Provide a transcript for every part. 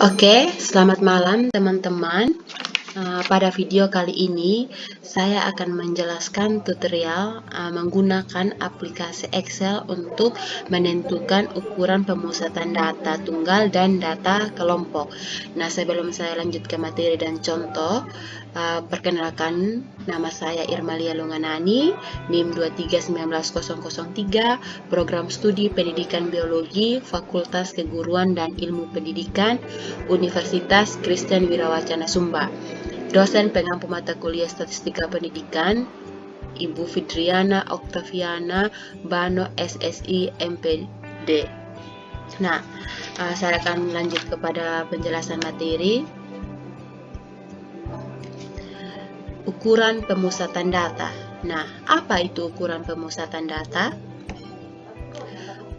Oke, selamat malam teman-teman. Pada video kali ini, saya akan menjelaskan tutorial menggunakan aplikasi Excel untuk menentukan ukuran pemusatan data tunggal dan data kelompok. Nah, sebelum saya lanjut ke materi dan contoh, perkenalkan, nama saya Irmalia Lunganani, NIM 2319003, Program Studi Pendidikan Biologi, Fakultas Keguruan dan Ilmu Pendidikan, Universitas Kristen Wirawacana Sumba. Dosen pengampu mata kuliah Statistika Pendidikan, Ibu Fidriana Oktaviana Bano SSI MPD. Nah, saya akan lanjut kepada penjelasan materi. Ukuran pemusatan data. Nah, apa itu ukuran pemusatan data?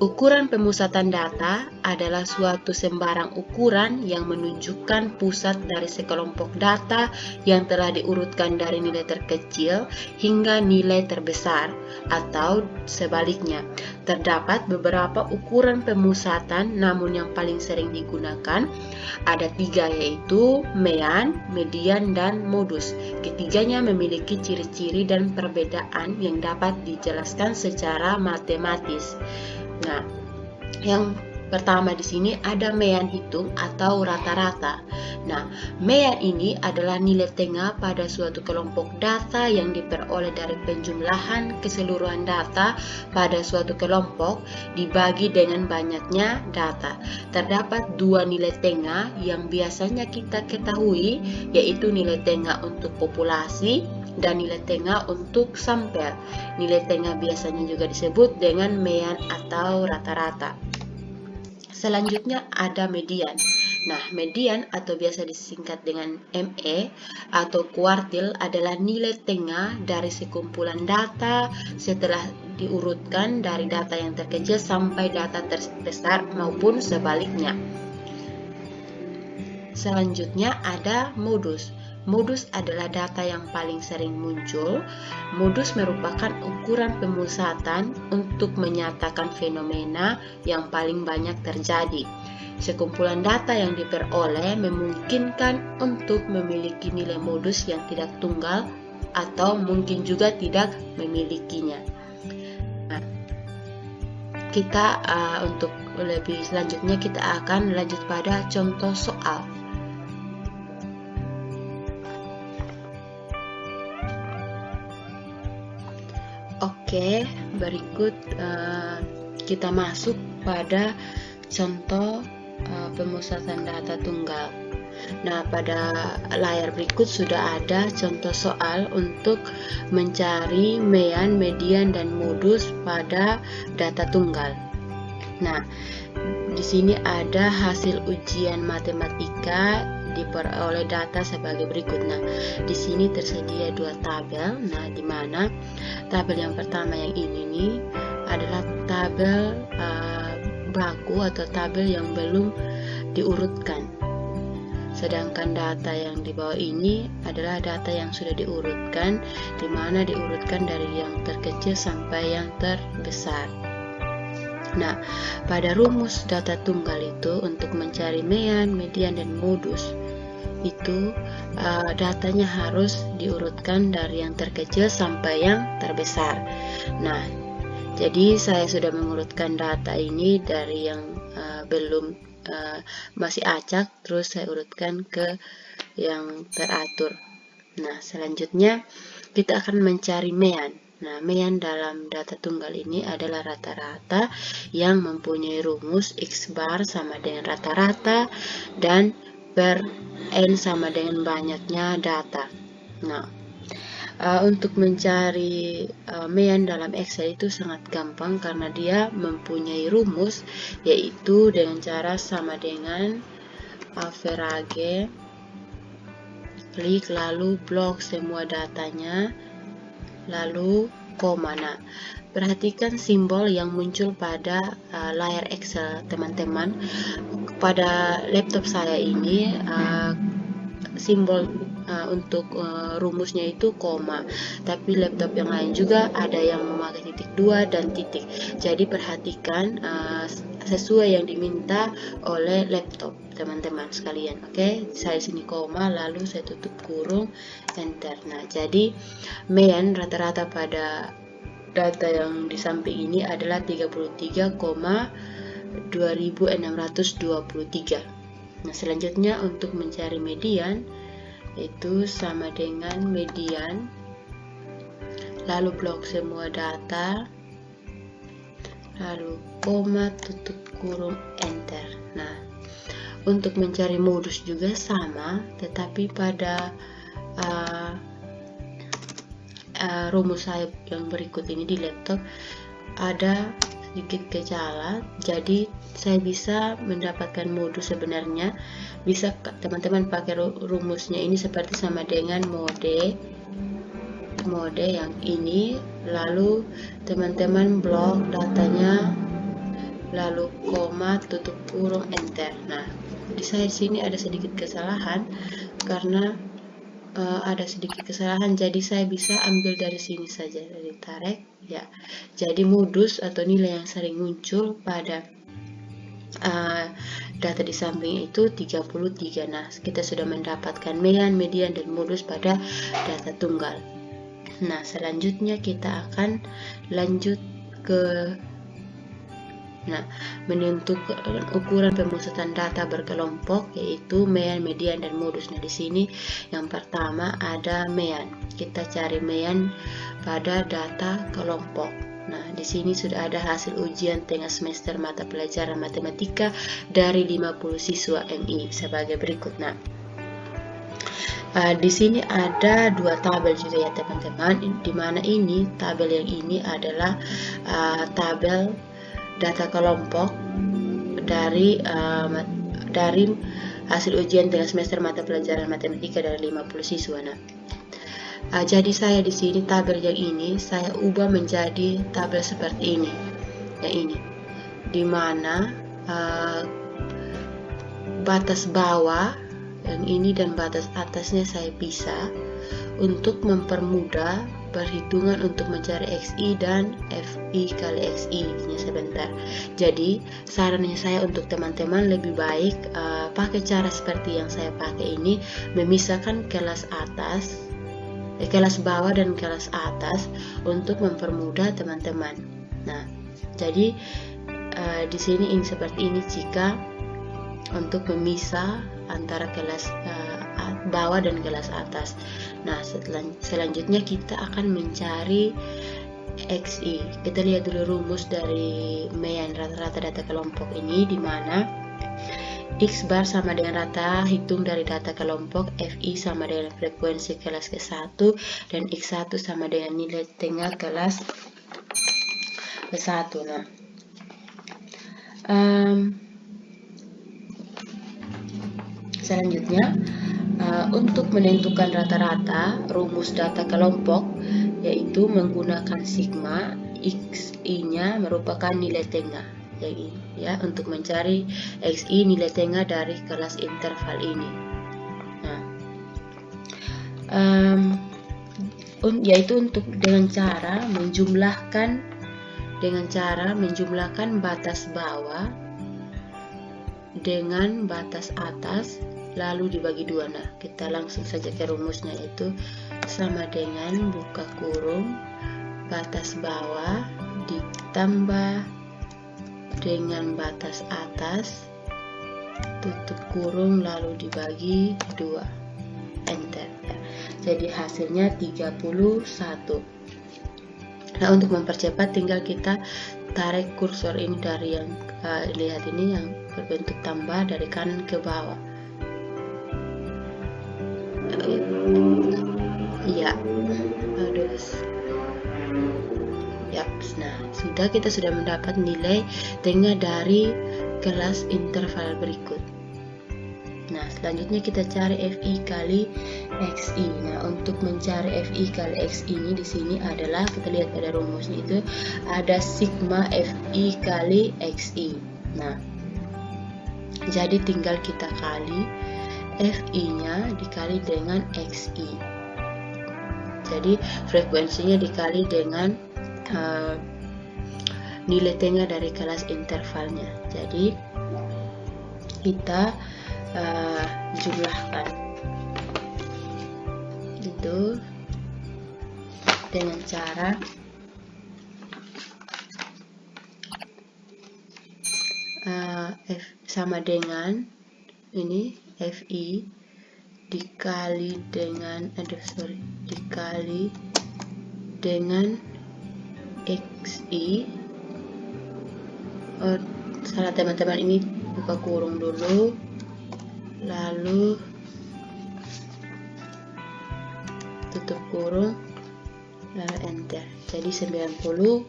Ukuran pemusatan data adalah suatu sembarang ukuran yang menunjukkan pusat dari sekelompok data yang telah diurutkan dari nilai terkecil hingga nilai terbesar, atau sebaliknya. Terdapat beberapa ukuran pemusatan, namun yang paling sering digunakan ada 3, yaitu mean, median, dan modus. Ketiganya memiliki ciri-ciri dan perbedaan yang dapat dijelaskan secara matematis. Nah, yang pertama di sini ada mean hitung atau rata-rata. Nah, mean ini adalah nilai tengah pada suatu kelompok data yang diperoleh dari penjumlahan keseluruhan data pada suatu kelompok dibagi dengan banyaknya data. Terdapat 2 nilai tengah yang biasanya kita ketahui, yaitu nilai tengah untuk populasi dan nilai tengah untuk sampel. Nilai tengah biasanya juga disebut dengan mean atau rata-rata. Selanjutnya ada median. Nah, median atau biasa disingkat dengan ME atau kuartil adalah nilai tengah dari sekumpulan data setelah diurutkan dari data yang terkecil sampai data terbesar maupun sebaliknya. Selanjutnya ada modus. Modus adalah data yang paling sering muncul. Modus merupakan ukuran pemusatan untuk menyatakan fenomena yang paling banyak terjadi. Sekumpulan data yang diperoleh memungkinkan untuk memiliki nilai modus yang tidak tunggal atau mungkin juga tidak memilikinya. Nah, kita untuk lebih selanjutnya kita akan lanjut pada contoh soal. Oke, berikut kita masuk pada contoh pemusatan data tunggal. Nah, pada layar berikut sudah ada contoh soal untuk mencari mean, median, dan modus pada data tunggal. Nah, di sini ada hasil ujian matematika diperoleh data sebagai berikut. Nah, di sini tersedia 2 tabel. Nah, di mana tabel yang pertama yang ini nih adalah tabel baku atau tabel yang belum diurutkan. Sedangkan data yang di bawah ini adalah data yang sudah diurutkan, di mana diurutkan dari yang terkecil sampai yang terbesar. Nah, pada rumus data tunggal itu untuk mencari mean, median, dan modus itu datanya harus diurutkan dari yang terkecil sampai yang terbesar. Nah, jadi saya sudah mengurutkan data ini dari yang belum masih acak, terus saya urutkan ke yang teratur. Nah, selanjutnya kita akan mencari mean. Nah, mean dalam data tunggal ini adalah rata-rata yang mempunyai rumus X bar sama dengan rata-rata dan per N sama dengan banyaknya data. Nah, untuk mencari mean dalam Excel itu sangat gampang karena dia mempunyai rumus, yaitu dengan cara sama dengan average, klik, lalu blok semua datanya, lalu koma. Nah, perhatikan simbol yang muncul pada layar Excel teman-teman. Pada laptop saya ini simbol untuk rumusnya itu koma, tapi laptop yang lain juga ada yang memakai titik 2 dan titik. Jadi perhatikan sesuai yang diminta oleh laptop teman-teman sekalian. Oke, saya sini koma, lalu saya tutup kurung, enter. Nah, jadi main rata-rata pada data yang di samping ini adalah 33,2623. Nah, selanjutnya untuk mencari median itu sama dengan median, lalu blok semua data, lalu koma, tutup kurung, enter. Nah, untuk mencari modus juga sama, tetapi pada rumus saya yang berikut ini di laptop ada sedikit gejala, jadi saya bisa mendapatkan modus sebenarnya. Bisa teman-teman pakai rumusnya ini seperti sama dengan mode yang ini, lalu teman-teman blok datanya, lalu koma, tutup kurung, enter. Nah, di saya sini ada sedikit kesalahan karena jadi saya bisa ambil dari sini saja, dari tarik ya. Jadi modus atau nilai yang sering muncul pada data di samping itu 33. Nah, kita sudah mendapatkan median dan modus pada data tunggal. Nah, selanjutnya kita akan lanjut ke menentukan ukuran pemusatan data berkelompok, yaitu median dan modus. Nah, di sini yang pertama ada median. Kita cari median pada data kelompok. Nah, di sini sudah ada hasil ujian tengah semester mata pelajaran matematika dari 50 siswa MI sebagai berikut. Nah, di sini ada dua tabel juga ya teman-teman, di mana ini tabel yang ini adalah tabel data kelompok dari hasil ujian tengah semester mata pelajaran matematika dari 50 siswa. Nah, jadi saya di sini tabel yang ini saya ubah menjadi tabel seperti ini, yang ini, di mana batas bawah yang ini dan batas atasnya saya pisah untuk mempermudah perhitungan untuk mencari XI dan FI kali XI. Ini sebentar. Jadi sarannya saya untuk teman-teman lebih baik pakai cara seperti yang saya pakai ini, memisahkan kelas atas, kelas bawah dan kelas atas untuk mempermudah teman-teman. Nah, jadi di sini ini seperti ini jika untuk memisah antara kelas bawah dan kelas atas. Nah, selanjutnya kita akan mencari XI. Kita lihat dulu rumus dari median rata-rata data kelompok ini, di mana X bar sama dengan rata hitung dari data kelompok, FI sama dengan frekuensi kelas ke-1, dan X1 sama dengan nilai tengah kelas ke-1. Nah, selanjutnya untuk menentukan rata-rata rumus data kelompok, yaitu menggunakan sigma. XI-nya merupakan nilai tengah yang ini ya, untuk mencari XI nilai tengah dari kelas interval ini. Nah, yaitu untuk dengan cara menjumlahkan batas bawah dengan batas atas, lalu dibagi dua. Nah, kita langsung saja ke rumusnya, yaitu sama dengan buka kurung batas bawah ditambah dengan batas atas, tutup kurung, lalu dibagi dua, enter. Jadi hasilnya 31. Nah, untuk mempercepat tinggal kita tarik kursor ini dari yang lihat ini yang berbentuk tambah dari kanan ke bawah. Iya, nah sudah, kita sudah mendapat nilai tengah dari kelas interval berikut. Nah, selanjutnya kita cari FI kali XI. Nah, untuk mencari FI kali XI ini di sini adalah, kita lihat pada rumusnya itu ada sigma FI kali XI. Nah, jadi tinggal kita kali FI-nya dikali dengan XI. Jadi frekuensinya dikali dengan nilai tengah dari kelas intervalnya. Jadi kita jumlahkan itu dengan cara F sama dengan ini FI dikali dengan dikali dengan XI. Salah teman-teman, ini buka kurung dulu, lalu tutup kurung, lalu enter. Jadi 93.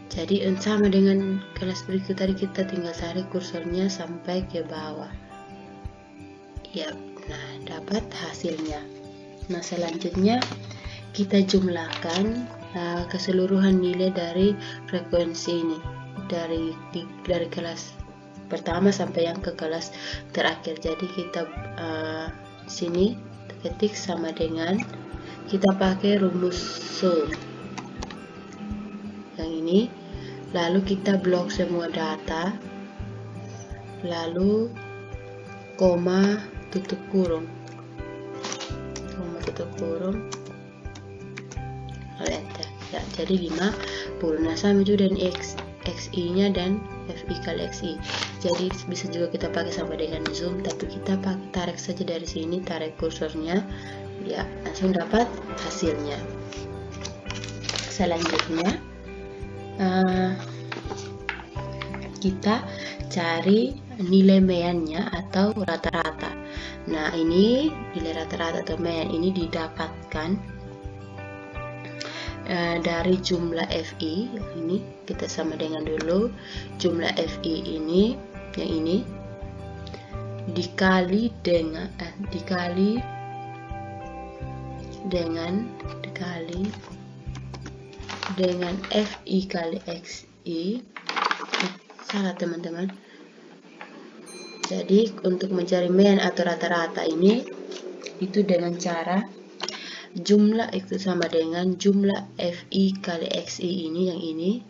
Jadi sama dengan kelas berikut tadi, kita tinggal tarik kursornya sampai ke bawah. Ya, nah dapat hasilnya. Nah selanjutnya kita jumlahkan keseluruhan nilai dari frekuensi ini dari kelas pertama sampai yang ke kelas terakhir. Jadi kita sini ketik sama dengan, kita pakai rumus sum yang ini, lalu kita blok semua data, lalu koma tutup kurung, lalu enter. Ya, jadi 50. Nah sama juga dengan XI nya dan FI kali XI. Jadi bisa juga kita pakai sama dengan zoom, tapi kita tarik saja dari sini, tarik kursornya, ya langsung dapat hasilnya. Selanjutnya kita cari nilai meannya atau rata-rata. Nah ini nilai rata-rata atau mean ini didapatkan dari jumlah FI. Ini kita sama dengan dulu jumlah FI ini, yang ini dikali dengan FI kali XI. Salah teman-teman. Jadi untuk mencari mean atau rata-rata ini itu dengan cara jumlah itu sama dengan jumlah FI kali XI ini, yang ini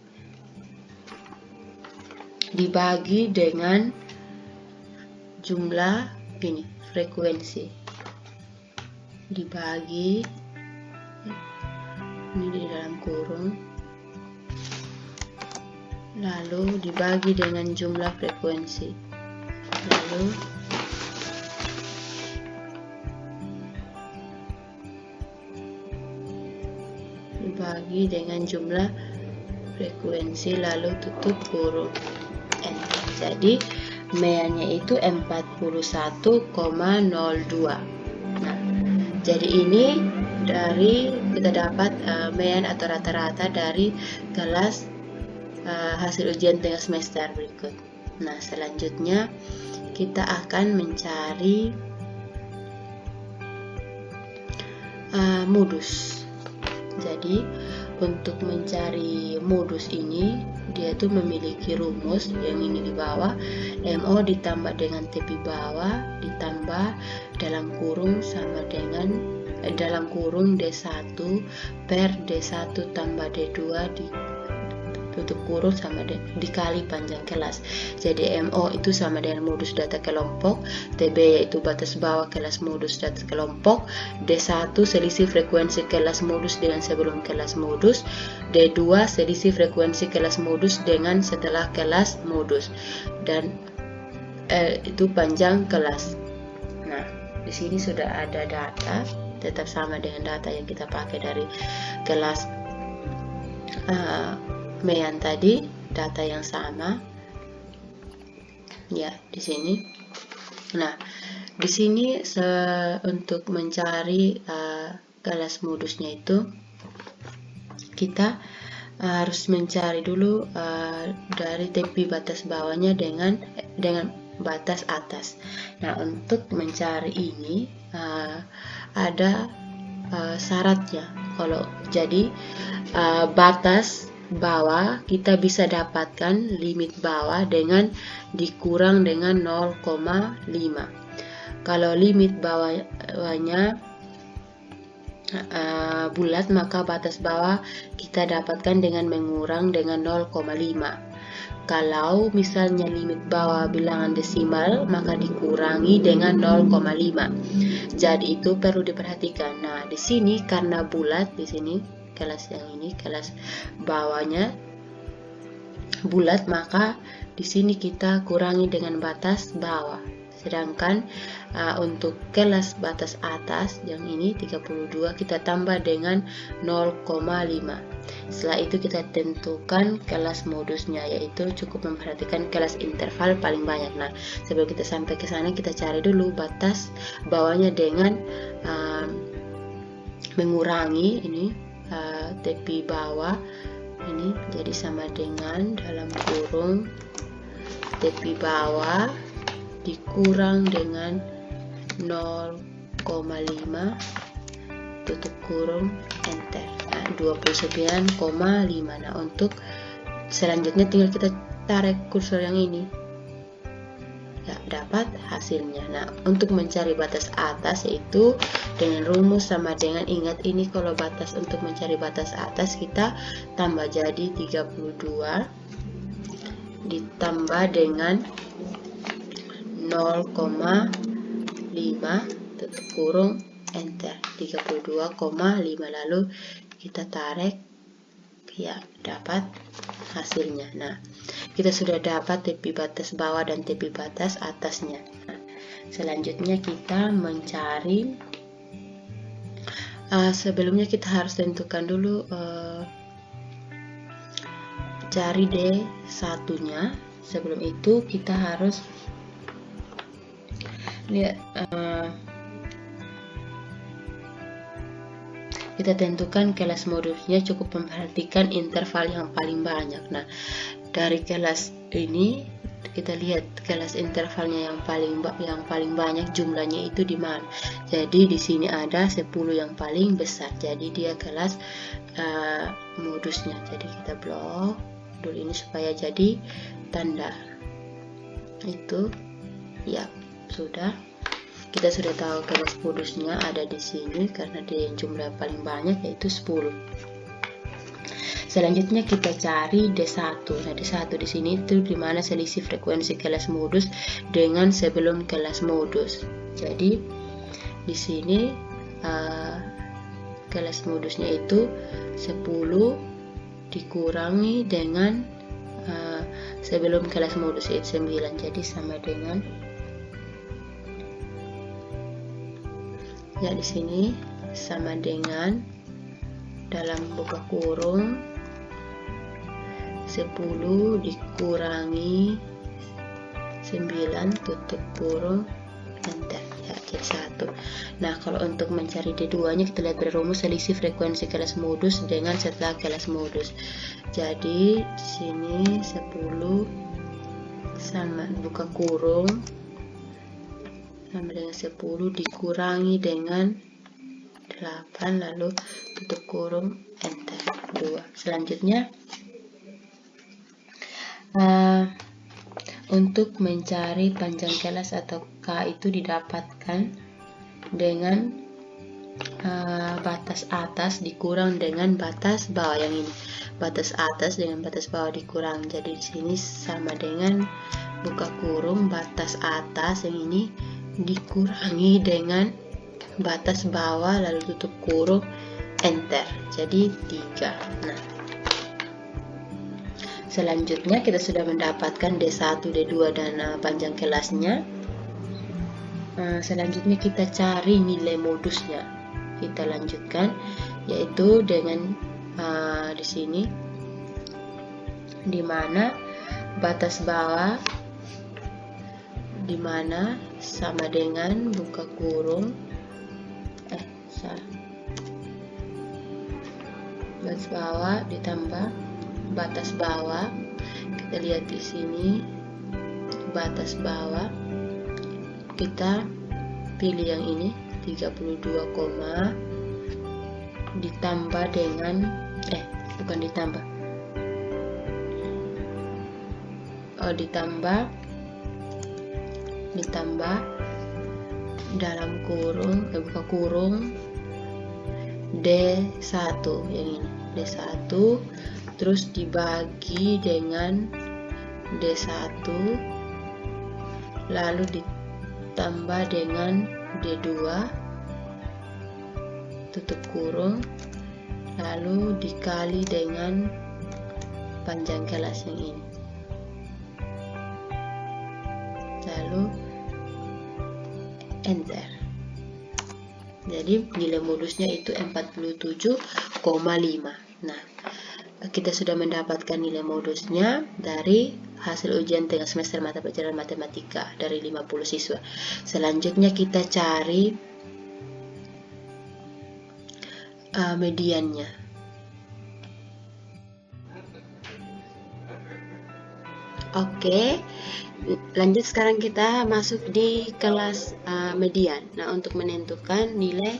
dibagi dengan jumlah ini frekuensi, dibagi ini di dalam kurung, lalu dibagi dengan jumlah frekuensi, lalu dibagi dengan jumlah frekuensi, lalu tutup kurung, enter. Jadi meannya itu 41,02. Nah jadi ini dari kita dapat mean atau rata-rata dari kelas hasil ujian tengah semester berikut. Nah selanjutnya kita akan mencari modus. Jadi untuk mencari modus ini, dia tuh memiliki rumus yang ini di bawah, MO ditambah dengan tepi bawah ditambah dalam kurung sama dengan dalam kurung D1 per D1 tambah D2 tutup kurung sama dikali panjang kelas. Jadi MO itu sama dengan modus data kelompok, TB yaitu batas bawah kelas modus data kelompok, D1 selisih frekuensi kelas modus dengan sebelum kelas modus, D2 selisih frekuensi kelas modus dengan setelah kelas modus, dan itu panjang kelas. Nah di sini sudah ada data, tetap sama dengan data yang kita pakai dari kelas mean tadi, data yang sama ya di sini. Nah di sini untuk mencari kelas modusnya itu kita harus mencari dulu dari tepi batas bawahnya dengan batas atas. Nah untuk mencari ini ada syaratnya. Kalau jadi batas bawah kita bisa dapatkan limit bawah dengan dikurang dengan 0,5. Kalau limit bawahnya bulat, maka batas bawah kita dapatkan dengan mengurang dengan 0,5. Kalau misalnya limit bawah bilangan desimal, maka dikurangi dengan 0,5. Jadi itu perlu diperhatikan. Nah, di sini karena bulat, di sini kelas yang ini kelas bawahnya bulat, maka di sini kita kurangi dengan batas bawah. Sedangkan untuk kelas batas atas yang ini 32 kita tambah dengan 0,5. Setelah itu kita tentukan kelas modusnya, yaitu cukup memperhatikan kelas interval paling banyak. Nah, sebelum kita sampai ke sana kita cari dulu batas bawahnya dengan mengurangi ini tepi bawah ini, jadi sama dengan dalam kurung tepi bawah dikurang dengan 0,5 tutup kurung enter. Nah, 29,5. Nah, untuk selanjutnya tinggal kita tarik kursor yang ini, ya dapat hasilnya. Nah, untuk mencari batas atas yaitu dengan rumus sama dengan, ingat ini kalau batas, untuk mencari batas atas kita tambah jadi 32 ditambah dengan 0,5 tutup kurung enter, 32,5. lalu kita tarik, ya dapat hasilnya. Nah, kita sudah dapat tepi batas bawah dan tepi batas atasnya. Nah, selanjutnya kita mencari, sebelumnya kita harus tentukan dulu cari D1 nya. Sebelum itu kita harus lihat, kita tentukan kelas modusnya, cukup memperhatikan interval yang paling banyak. Nah, dari kelas ini kita lihat kelas intervalnya yang paling banyak jumlahnya itu di mana. Jadi di sini ada 10 yang paling besar. Jadi dia kelas modusnya. Jadi kita blok dulu ini supaya jadi tanda. Itu ya sudah. Kita sudah tahu kelas modusnya ada di sini karena dia jumlah paling banyak yaitu 10. Selanjutnya kita cari D1. Nah, D1 di sini itu dimana selisih frekuensi kelas modus dengan sebelum kelas modus. Jadi di sini kelas modusnya itu 10 dikurangi dengan sebelum kelas modus itu 9. Jadi sama dengan, ya di sini sama dengan dalam buka kurung 10 dikurangi 9 tutup kurung enter, ya jadi 1. Nah, kalau untuk mencari D2 nya kita lihat dari rumus selisih frekuensi kelas modus dengan setelah kelas modus. Jadi di sini 10 sama buka kurung sama dengan 10 dikurangi dengan 8 lalu tutup kurung enter 2. Selanjutnya untuk mencari panjang kelas atau K itu didapatkan dengan batas atas dikurang dengan batas bawah yang ini. Batas atas dengan batas bawah dikurang. Jadi di sini sama dengan buka kurung batas atas yang ini dikurangi dengan batas bawah lalu tutup kurung enter. Jadi 3. Nah, selanjutnya kita sudah mendapatkan D1, D2 dan panjang kelasnya. Selanjutnya kita cari nilai modusnya. Kita lanjutkan yaitu dengan di sini dimana batas bawah dimana sama dengan buka kurung batas bawah ditambah batas bawah. Kita lihat di sini batas bawah kita pilih yang ini 32, ditambah dengan bukan ditambah ditambah dalam kurung buka kurung D1 yang ini, D1, terus dibagi dengan D1, lalu ditambah dengan D2, tutup kurung, lalu dikali dengan panjang kelas yang ini, lalu enter. Jadi nilai modusnya itu 47,5. Nah, kita sudah mendapatkan nilai modusnya dari hasil ujian tengah semester mata pelajaran matematika dari 50 siswa. Selanjutnya kita cari mediannya. Oke, lanjut sekarang kita masuk di kelas median. Nah, untuk menentukan nilai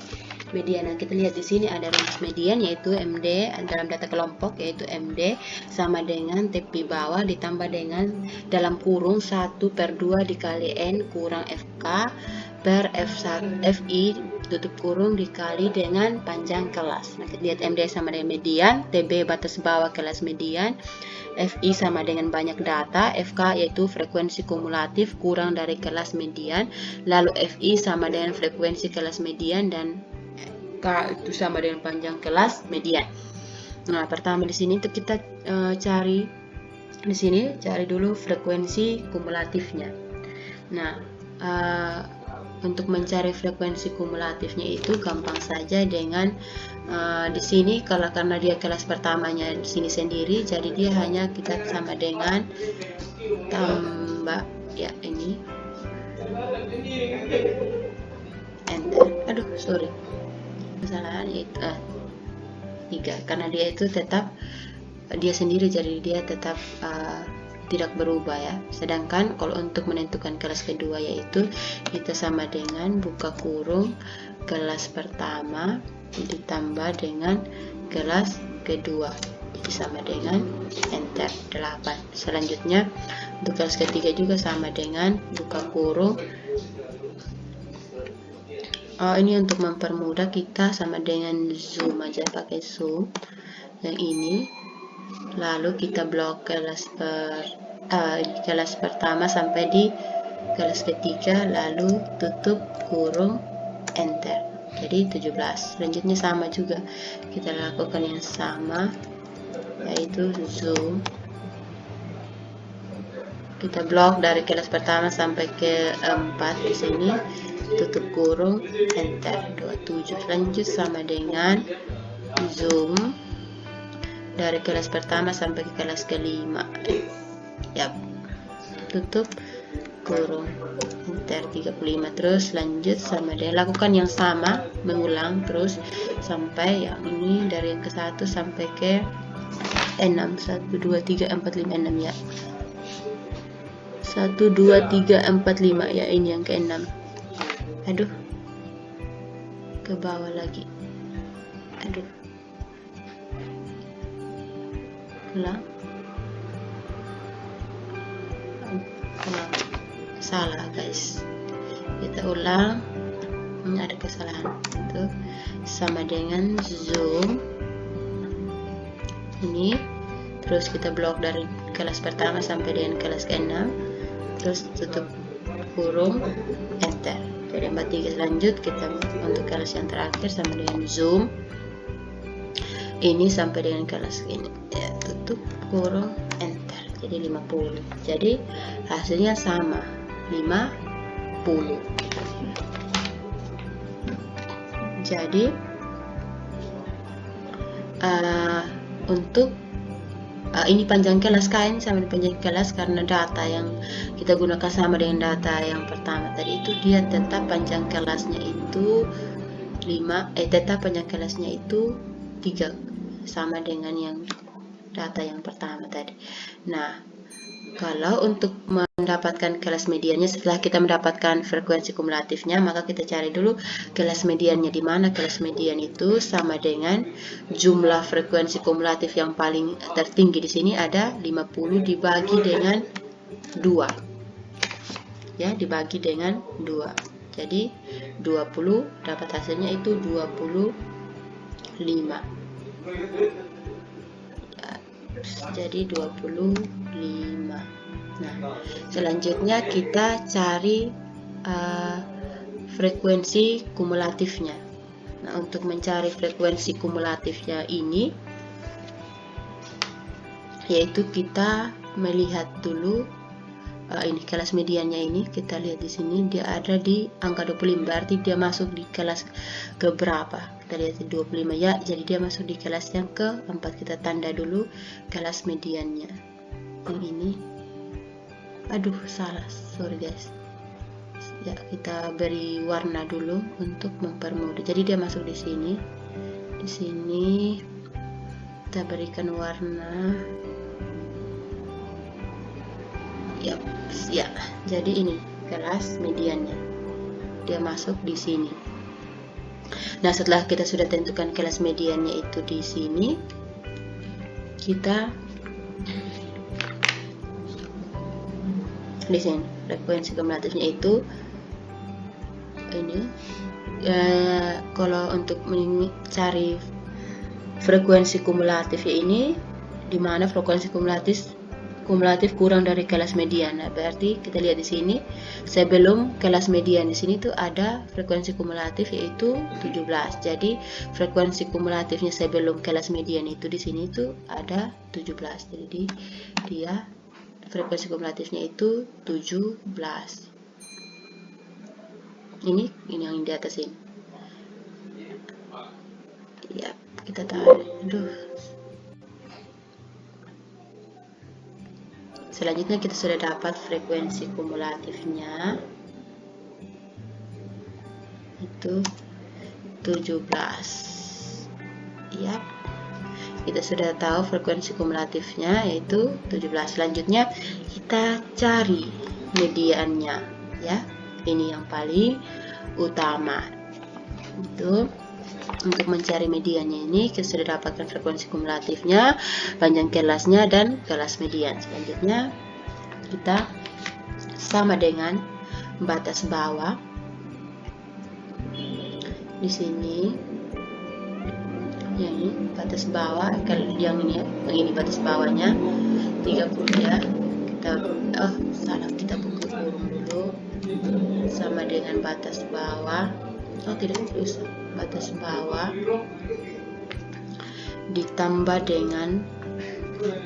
median, nah kita lihat di sini ada rumus median yaitu MD dalam data kelompok, yaitu MD sama dengan TP bawah ditambah dengan dalam kurung 1/2 dikali N kurang FK per F1, FI tutup kurung dikali dengan panjang kelas. Nah, kita lihat MD sama dengan median, TB batas bawah kelas median, FI sama dengan banyak data, FK yaitu frekuensi kumulatif kurang dari kelas median, lalu FI sama dengan frekuensi kelas median, dan K itu sama dengan panjang kelas median. Nah, pertama di sini untuk kita cari dulu frekuensi kumulatifnya. Nah, untuk mencari frekuensi kumulatifnya itu gampang saja dengan di sini karena dia kelas pertamanya di sini sendiri, jadi dia hanya kita sama dengan tambah ya ini enter. Aduh, sorry, kesalahan itu 3 karena dia itu tetap dia sendiri, jadi dia tetap tidak berubah ya. Sedangkan kalau untuk menentukan kelas kedua yaitu kita sama dengan buka kurung kelas pertama ditambah dengan kelas kedua, jadi sama dengan enter 8. Selanjutnya untuk kelas ketiga juga sama dengan buka kurung. Ini untuk mempermudah kita sama dengan zoom aja, pakai zoom yang ini, lalu kita blok kelas pertama sampai di kelas ketiga, lalu tutup kurung enter, jadi 17. Selanjutnya sama juga kita lakukan yang sama, yaitu zoom, kita blok dari kelas pertama sampai ke 4 di sini, tutup kurung enter 27. Lanjut sama dengan zoom dari kelas pertama sampai ke kelas kelima, tutup kurung enter 35. Terus lanjut sama dengan lakukan yang sama, mengulang terus sampai yang ini dari yang ke 1 sampai ke 6. 1 2 3 4 5 6 ya, 1 2 3 4 5 ya, ini yang ke 6. Aduh, ke bawah lagi, aduh, ulang, salah guys, kita ulang, ada kesalahan. Itu sama dengan zoom ini, terus kita blok dari kelas pertama sampai dengan kelas ke-6, terus tutup kurung enter, jadi 43. Lanjut kita untuk kelas yang terakhir sama dengan zoom ini sampai dengan kelas ini ya, tutup kurung enter, jadi 50. Jadi hasilnya sama 50. Jadi untuk ini panjang kelas kain sama dengan panjang kelas, karena data yang kita gunakan sama dengan data yang pertama tadi itu, dia tetap panjang kelasnya itu 5, tetap panjang kelasnya itu 3 sama dengan yang data yang pertama tadi. Nah, kalau untuk mendapatkan kelas mediannya setelah kita mendapatkan frekuensi kumulatifnya, maka kita cari dulu kelas mediannya di mana. Kelas median itu sama dengan jumlah frekuensi kumulatif yang paling tertinggi di sini ada 50 dibagi dengan 2. Ya, dibagi dengan 2. Jadi 20 dapat hasilnya itu 20 Jadi 25. Nah, selanjutnya kita cari frekuensi kumulatifnya. Nah, untuk mencari frekuensi kumulatifnya ini, yaitu kita melihat dulu ini kelas mediannya. Ini kita lihat di sini dia ada di angka 25, berarti dia masuk di kelas ke berapa? Kita lihat di 25 ya, jadi dia masuk di kelas yang keempat. Kita tanda dulu kelas mediannya. Yang ini, aduh salah, sorry guys ya, kita beri warna dulu untuk mempermudah. Jadi dia masuk di sini. Di sini kita berikan warna ya. Jadi ini kelas mediannya, dia masuk di sini. Nah, setelah kita sudah tentukan kelas mediannya itu di sini, kita di sini frekuensi kumulatifnya itu ini. Kalau untuk mencari frekuensi kumulatif ya ini, dimana frekuensi kumulatif kurang dari kelas median. Nah, berarti kita lihat di sini sebelum kelas median di sini tuh ada frekuensi kumulatif yaitu 17. Jadi frekuensi kumulatifnya sebelum kelas median itu di sini tuh ada 17. Jadi dia frekuensi kumulatifnya itu 17. Ini yang di atas ini. Ya, kita tarik. Selanjutnya kita sudah dapat frekuensi kumulatifnya itu 17. Ya, kita sudah tahu frekuensi kumulatifnya yaitu 17. Selanjutnya kita cari mediannya ya. Ini yang paling utama. Itu untuk mencari mediannya ini kita sudah dapatkan frekuensi kumulatifnya, panjang kelasnya, dan kelas median. Selanjutnya kita sama dengan batas bawah. Di sini yang ini batas bawah, yang ini batas bawahnya 30 ya. Kita buka kurung dulu sama dengan batas bawah. Tidak usah, batas bawah ditambah dengan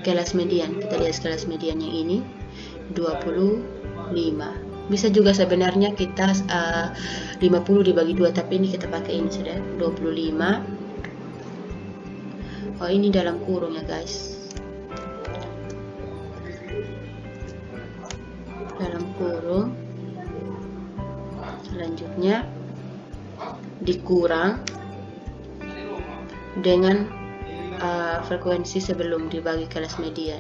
kelas median. Kita lihat kelas median yang ini 25. Bisa juga sebenarnya kita 50 dibagi 2, tapi ini kita pakai ini sudah 25. Oh, ini dalam kurung ya guys, dalam kurung. Selanjutnya dikurang dengan frekuensi sebelum dibagi kelas median.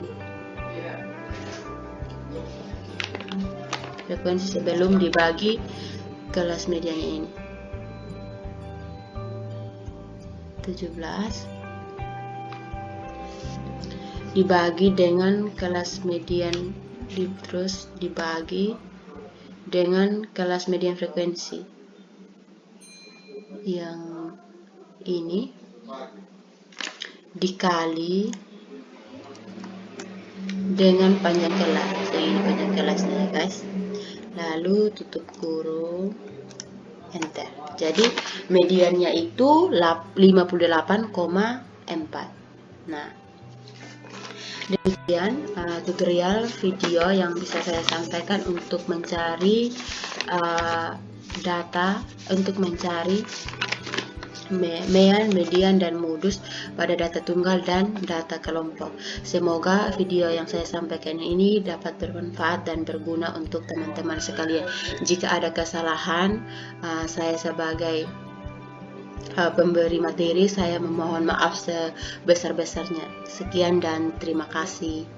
Frekuensi sebelum dibagi kelas mediannya ini 17 dibagi dengan kelas median, terus dibagi dengan kelas median frekuensi yang ini dikali dengan panjang kelas. Ini panjang kelasnya ya guys. Lalu tutup kurung, enter. Jadi mediannya itu 58,4. Nah, demikian tutorial video yang bisa saya sampaikan untuk mencari data, untuk mencari mean, median, dan modus pada data tunggal dan data kelompok. Semoga video yang saya sampaikan ini dapat bermanfaat dan berguna untuk teman-teman sekalian. Jika ada kesalahan, saya sebagai pemberi materi, saya memohon maaf sebesar-besarnya. Sekian dan terima kasih.